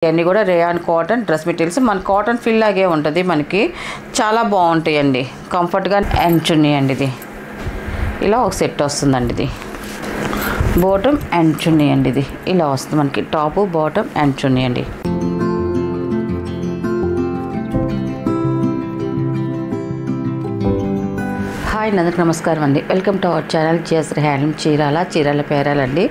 ఇవన్నీ కూడా rayon cotton dress materials మన కాటన్ ఫిల్ లాగే ఉంటుంది. మనకి చాలా బాగుంటాయండి, కంఫర్ట్గా. అండ్ చున్నీ అండి, ఇది ఇలా ఒక సెట్ వస్తుందండి. ఇది బాటమ్ అండ్ చున్నీ అండి, ఇది ఇలా వస్తుంది మనకి. టాపు బాటమ్ అండ్ చున్నీ అండి. హాయ్ అందరికి నమస్కారం అండి. Welcome to our channel GSR handloom Chirala పేరాలండి.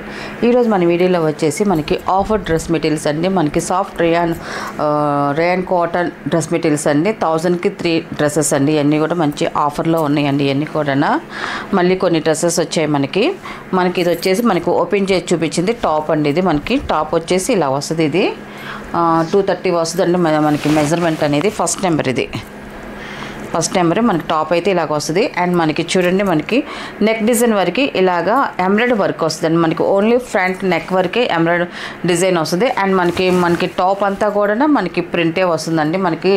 ఈరోజు మన వీడియోలో వచ్చేసి మనకి ఆఫర్ డ్రెస్ మెటీరియల్స్ అండి. మనకి soft rayon cotton dress materials అండి. 1000కి 3 డ్రెస్సెస్ అండి. ఇవన్నీ కూడా మంచి ఆఫర్లో ఉన్నాయండి. ఇవన్నీ కూడా మళ్ళీ కొన్ని డ్రెస్సెస్ వచ్చాయి మనకి. ఇది వచ్చేసి మనకి ఓపెన్ చేసి చూపించింది టాప్ అండి. ఇది మనకి టాప్ వచ్చేసి ఇలా వస్తుంది. ఇది 230 వస్తుందండి మనకి మెజర్మెంట్ అనేది. ఫస్ట్ నెంబర్ మనకి టాప్ అయితే ఇలాగ వస్తుంది. అండ్ మనకి చూడండి, మనకి నెక్ డిజైన్ వరకు ఇలాగా ఎంబ్రాయిడరీ వర్క్ వస్తుందండి. మనకి ఓన్లీ ఫ్రంట్ నెక్ వరకే ఎంబ్రాయిడరీ డిజైన్ వస్తుంది. అండ్ మనకి టాప్ అంతా కూడా మనకి ప్రింటే వస్తుందండి. మనకి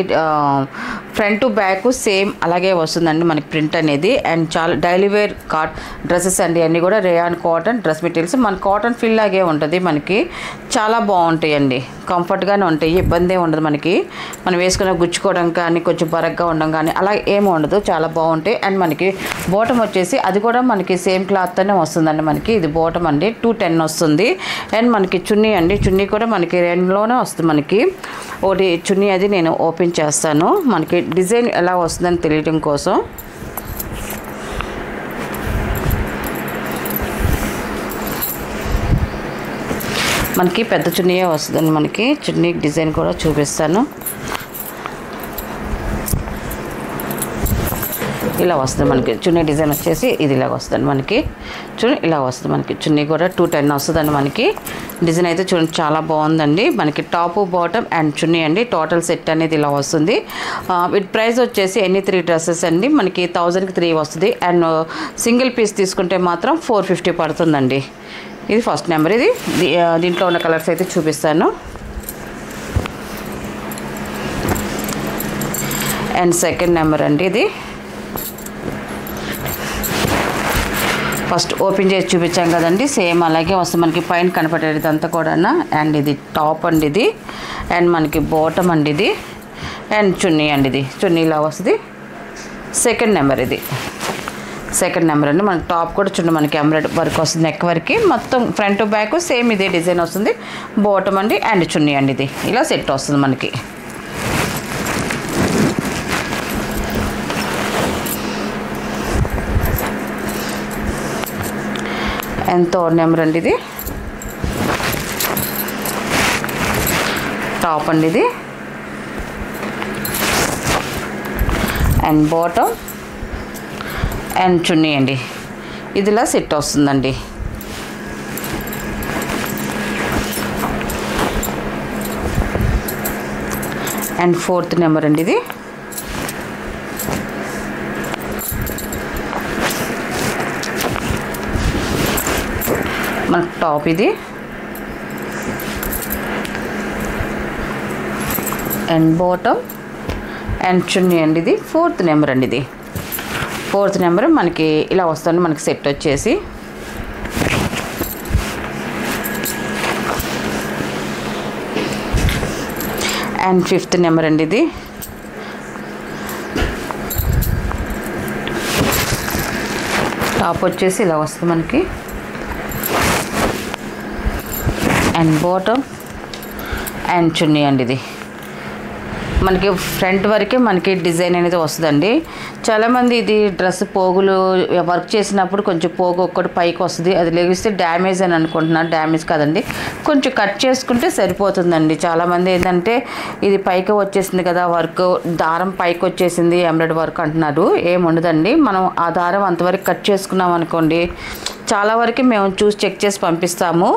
ఫ్రంట్ టు బ్యాక్ సేమ్ అలాగే వస్తుందండి మనకి ప్రింట్ అనేది. అండ్ చాలా డైలీ వేర్ డ్రెస్సెస్ అండి. అన్నీ కూడా రేయాన్ కాటన్ డ్రెస్ మెటీరియల్స్. మన కాటన్ ఫిల్ లాగే ఉంటుంది. మనకి చాలా బాగుంటాయండి, కంఫర్ట్గానే ఉంటాయి, ఇబ్బంది ఉండదు. మనం వేసుకున్న గుచ్చుకోవడం కానీ కొంచెం బరగ్గా ఉండడం కానీ అలా ఏమి ఉండదు, చాలా బాగుంటాయి. అండ్ మనకి బాటమ్ వచ్చేసి అది కూడా మనకి సేమ్ క్లాత్తోనే వస్తుందండి. మనకి ఇది బాటమ్ అండి, 210 వస్తుంది. అండ్ మనకి చున్నీ అండి, చున్నీ కూడా మనకి రెండులోనే వస్తుంది. మనకి ఒకటి చున్నీ అది నేను ఓపెన్ చేస్తాను, మనకి డిజైన్ ఎలా వస్తుందని తెలియడం కోసం. మనకి పెద్ద చున్నీయే వస్తుందండి. మనకి చున్నీ డిజైన్ కూడా చూపిస్తాను. ఇలా వస్తుంది మనకి చున్నీ డిజైన్ వచ్చేసి ఇది ఇలాగ వస్తుందండి. మనకి చూడండి ఇలా వస్తుంది. మనకి చున్నీ కూడా 210 వస్తుందండి. మనకి డిజైన్ అయితే చూడండి చాలా బాగుందండి. మనకి టాపు బాటమ్ అండ్ చున్నీ అండి. టోటల్ సెట్ అనేది ఇలా వస్తుంది. వీటి ప్రైస్ వచ్చేసి ఎన్ని 3 డ్రెస్సెస్ అండి. మనకి 1000కి 3 వస్తుంది. అండ్ సింగిల్ పీస్ తీసుకుంటే మాత్రం 450 పడుతుందండి. ఇది ఫస్ట్ నెంబర్. దీంట్లో ఉన్న కలర్స్ అయితే చూపిస్తాను. అండ్ సెకండ్ నెంబర్ అండి. ఇది ఫస్ట్ ఓపెన్ చేసి చూపించాం కదండి, సేమ్ అలాగే వస్తుంది మనకి. పైన కనపడేది అంతా కూడా. అండ్ ఇది టాప్ అండి ఇది. అండ్ మనకి బాటమ్ అండి ఇది. అండ్ చున్నీ అండి, ఇది చున్నీ ఇలా వస్తుంది. సెకండ్ నెంబర్ అండి. మనకి టాప్ కూడా చూడండి మనకి ఎంబ్రాయిడరీ వర్క్ వస్తుంది. నెక్ వరకు మొత్తం ఫ్రంట్ టు బ్యాక్ సేమ్ ఇదే డిజైన్ వస్తుంది. బాటమ్ అండి అండ్ చున్నీ అండి, ఇది ఇలా సెట్ వస్తుంది మనకి. అండ్ థర్డ్ నెంబర్ అండి. ఇది టాప్ అండి ఇది. అండ్ బాటమ్ అండ్ చున్నీ అండి, ఇదిలా సెట్ వస్తుందండి. అండ్ ఫోర్త్ నెంబర్ అండి. ఇది మన టాప్ ఇది. అండ్ బాటమ్ అండ్ చున్నీ అండి, ఇది ఫోర్త్ నెంబర్ అండి. ఇది ఫోర్త్ నెంబర్ మనకి ఇలా వస్తుంది మనకి సెట్ వచ్చేసి. అండ్ ఫిఫ్త్ నెంబర్ అండి. ఇది టాప్ వచ్చేసి ఇలా వస్తుంది మనకి. అండ్ బాటమ్ అండ్ చున్నీ అండి, ఇది మనకి ఫ్రంట్ వరకే మనకి డిజైన్ అనేది వస్తుందండి. చాలామంది ఇది డ్రెస్ పోగులు వర్క్ చేసినప్పుడు కొంచెం పోగు ఒక్కటి పైకి వస్తుంది, అది లెగిస్తే డ్యామేజ్ అని అనుకుంటున్నారు. డ్యామేజ్ కాదండి, కొంచెం కట్ చేసుకుంటే సరిపోతుందండి. చాలామంది ఏంటంటే ఇది పైకి వచ్చేసింది కదా వర్క్, దారం పైకి వచ్చేసింది ఎంబ్రాయిడరీ వర్క్ అంటున్నారు. ఏముండదండి, మనం ఆ దారం అంతవరకు కట్ చేసుకున్నాం అనుకోండి, చాలా వరకు మేము చూసి చెక్ చేసి పంపిస్తాము.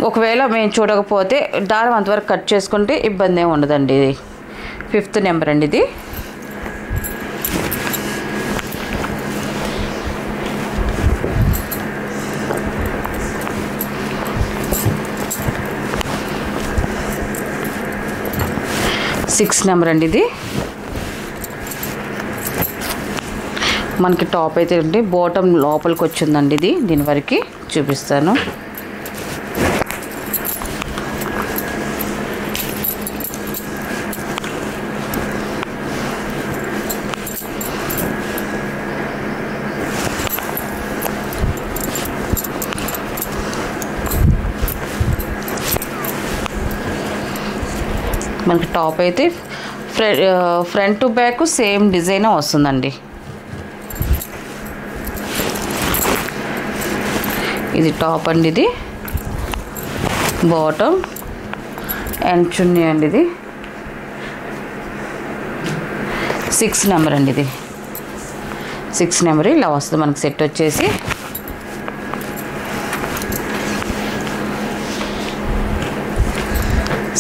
ఒకవేళ మేము చూడకపోతే దారం అంతవరకు కట్ చేసుకుంటే ఇబ్బంది ఏమి ఉండదండి. ఇది ఫిఫ్త్ నెంబర్ అండి. ఇది సిక్స్త్ నెంబర్ అండి. ఇది మనకి టాప్ అయితే ఉంది, బాటమ్ లోపలికి వచ్చిందండి. దీని వరకు చూపిస్తాను. మనకి టాప్ అయితే front to back same design వస్తుందండి. ఇది టాప్ అండి, ఇది బాటమ్ అండ్ చున్నీ అండి. ఇది 6 నెంబర్ అండి. ఇది 6 నెంబర్ ఇలా వస్తుంది మనకి సెట్ వచ్చేసి.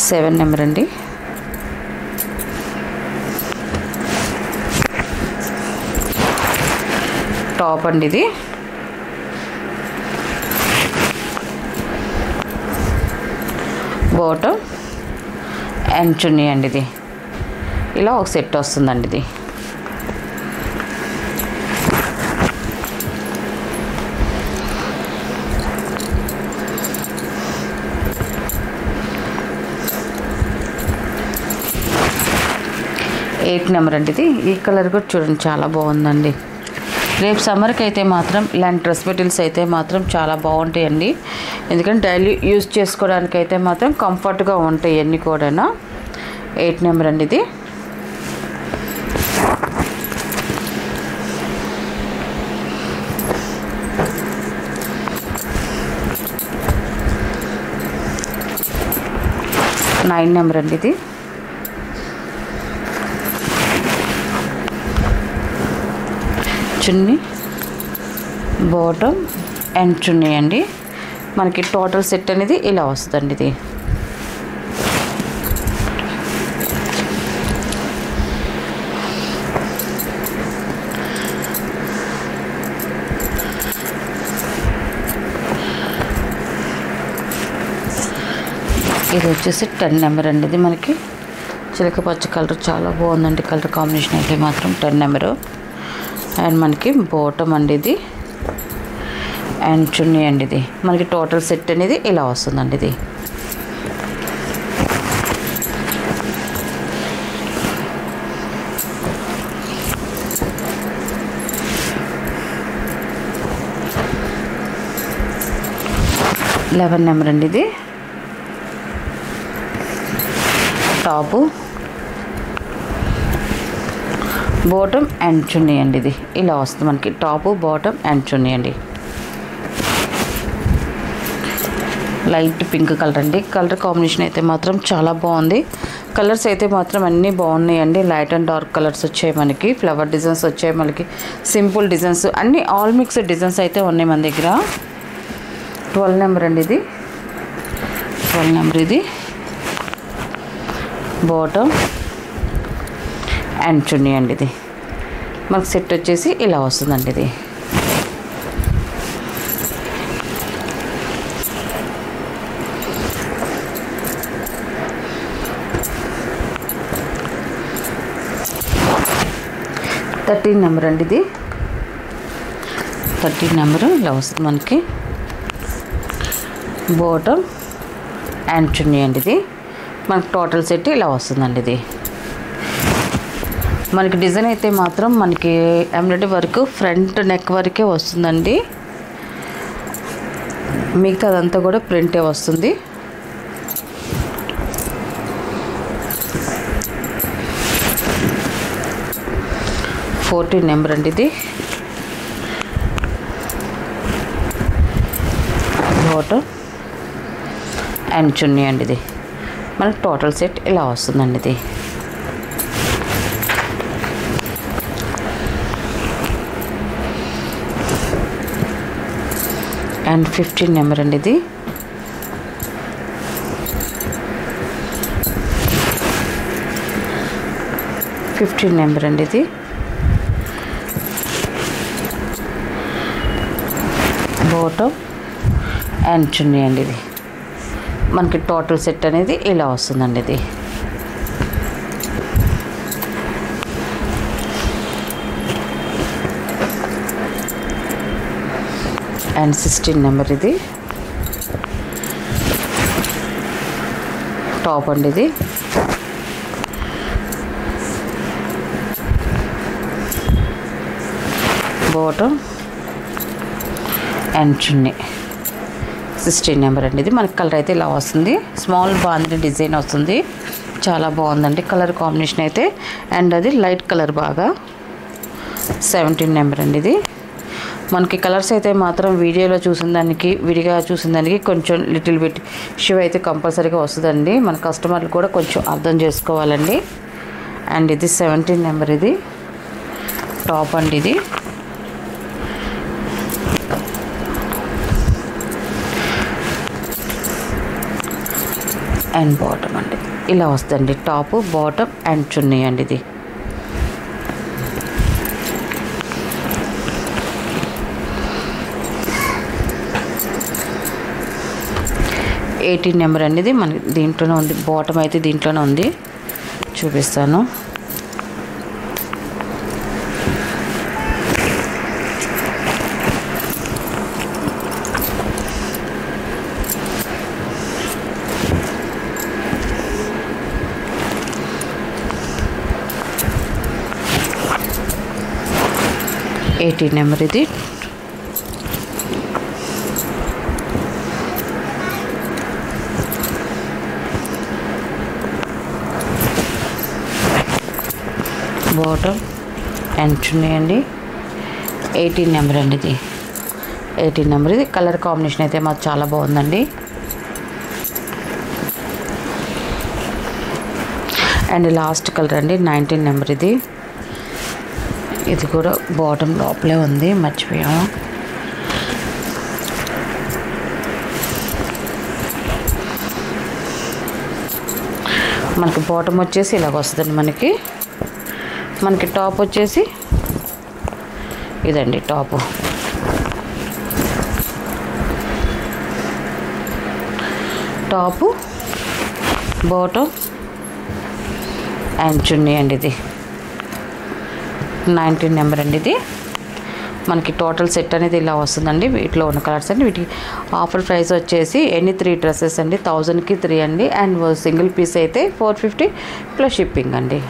సెవెన్ నెంబర్ అండి. టాప్ అండి, ఇది బాటమ్ అండ్ చున్నీ అండి. ఇది ఇలా ఒక సెట్ వస్తుందండి. ఇది ఎయిట్ నెంబర్ అండి. ఇది ఈ కలర్ కూడా చూడండి చాలా బాగుందండి. రేపు సమ్మర్కి అయితే మాత్రం ఇలాంటి డ్రెస్ మెటీరియల్స్ అయితే మాత్రం చాలా బాగుంటాయండి. ఎందుకంటే డైలీ యూజ్ చేసుకోవడానికి అయితే మాత్రం కంఫర్ట్గా ఉంటాయి అన్నీ కూడా. 8 నెంబర్ అండి. ఇది నైన్ నెంబర్ అండి. ఇది చున్నీ బాటమ్ అండ్ చున్నీ అండి. మనకి టోటల్ సెట్ అనేది ఇలా వస్తుందండి. ఇది ఇది వచ్చేసి 10 నెంబర్ అండి. ఇది మనకి చిలక పచ్చ కలర్ చాలా బాగుందండి. కలర్ కాంబినేషన్ అయితే మాత్రం 10 నెంబరు. అండ్ మనకి బాటమ్ అండి ఇది అండ్ చున్నీ అండి. ఇది మనకి టోటల్ సెట్ అనేది ఇలా వస్తుందండి. ఇది లెవెన్ నెంబర్ అండి. ఇది టాపు బాటమ్ అండ్ చున్నీ అండి. ఇది ఇలా వస్తుంది మనకి టాపు బాటమ్ అండ్ చున్నీ అండి. లైట్ పింక్ కలర్ అండి. కలర్ కాంబినేషన్ అయితే మాత్రం చాలా బాగుంది. కలర్స్ అయితే మాత్రం అన్నీ బాగున్నాయండి. లైట్ అండ్ డార్క్ కలర్స్ వచ్చాయి, మనకి ఫ్లవర్ డిజైన్స్ వచ్చాయి, మనకి సింపుల్ డిజైన్స్ అన్నీ ఆల్ మిక్స్డ్ డిజైన్స్ అయితే ఉన్నాయి మన దగ్గర. 12 నెంబర్ అండి. ఇది 12 నెంబర్. ఇది బాటమ్ అండ్ చున్నీ అండి. ఇది మనకు సెట్ వచ్చేసి ఇలా వస్తుందండి. ఇది థర్టీన్ నెంబర్ అండి. ఇది 13 నెంబరు ఇలా వస్తుంది మనకి బాటమ్ అండ్ చున్నీ అండి. ఇది మనకి టోటల్ సెట్ ఇలా వస్తుందండి. ఇది మనకి డిజైన్ అయితే మాత్రం మనకి ఎంబ్రాయిడరీ వర్క్ ఫ్రంట్ నెక్ వరకే వస్తుందండి. మిగతా అదంతా కూడా ప్రింటే వస్తుంది. ఫోర్టీన్ నెంబర్ అండి. ఇది బాటమ్ అండ్ చున్నీ అండి. ఇది మనకి టోటల్ సెట్ ఇలా వస్తుందండి. ఇది అండ్ 15 నెంబర్ అండి. ఇది 15 నెంబర్ అండి. ఇది బాటమ్ అండ్ చున్నీ అండి. ఇది మనకి టోటల్ సెట్ అనేది ఇలా వస్తుందండి. ఇది అండ్ 16 నెంబర్. ఇది టాప్ అండి. ఇది బాటమ్ అండ్ చున్నీ 16 నెంబర్ అండి. ఇది మనకి కలర్ అయితే ఇలా వస్తుంది. స్మాల్ బాంద్రీ డిజైన్ వస్తుంది. చాలా బాగుందండి కలర్ కాంబినేషన్ అయితే. అండ్ అది లైట్ కలర్ బాగా 17 నెంబర్ అండి ఇది. మనకి కలర్స్ అయితే మాత్రం వీడియోలో చూసిన దానికి విడిగా చూసిన దానికి కొంచెం లిటిల్ బిట్ ఇష్యూ అయితే కంపల్సరీగా వస్తుందండి. మన కస్టమర్లు కూడా కొంచెం అర్థం చేసుకోవాలండి. అండ్ ఇది 17 నెంబర్ ఇది టాప్ అండి. ఇది అండ్ బాటమ్ అండి ఇలా వస్తుందండి. టాప్ బాటమ్ అండ్ చున్నీ అండి. ఇది 18 నెంబర్ అండి. ఇది మనకి దీంట్లోనే ఉంది. బాటమ్ అయితే దీంట్లోనే ఉంది, చూపిస్తాను. ఎయిటీన్ నెంబర్ ఇది. బాటమ్ అండ్ చున్నీ అండి. 18 నెంబర్ అండి. ఇది 18 నెంబర్. ఇది కలర్ కాంబినేషన్ అయితే మాకు చాలా బాగుందండి. అండ్ లాస్ట్ కలర్ అండి 19 నెంబర్. ఇది ఇది కూడా బాటమ్ లోపలే ఉంది, మర్చిపోయాము. మనకి బాటమ్ వచ్చేసి ఇలాగ వస్తుందండి. మనకి టాప్ వచ్చేసి ఇదండి టాపు. టాపు బాటమ్ అండ్ చున్నీ అండి. ఇది 19 నెంబర్ అండి. ఇది మనకి టోటల్ సెట్ అనేది ఇలా వస్తుందండి. వీటిలో ఉన్న కలర్స్ అండి. వీటికి ఆఫర్ ప్రైస్ వచ్చేసి ఎన్ని 3 డ్రెస్సెస్ అండి 1000కి 3 అండి. అండ్ సింగిల్ పీస్ అయితే 450 ప్లస్ షిప్పింగ్ అండి.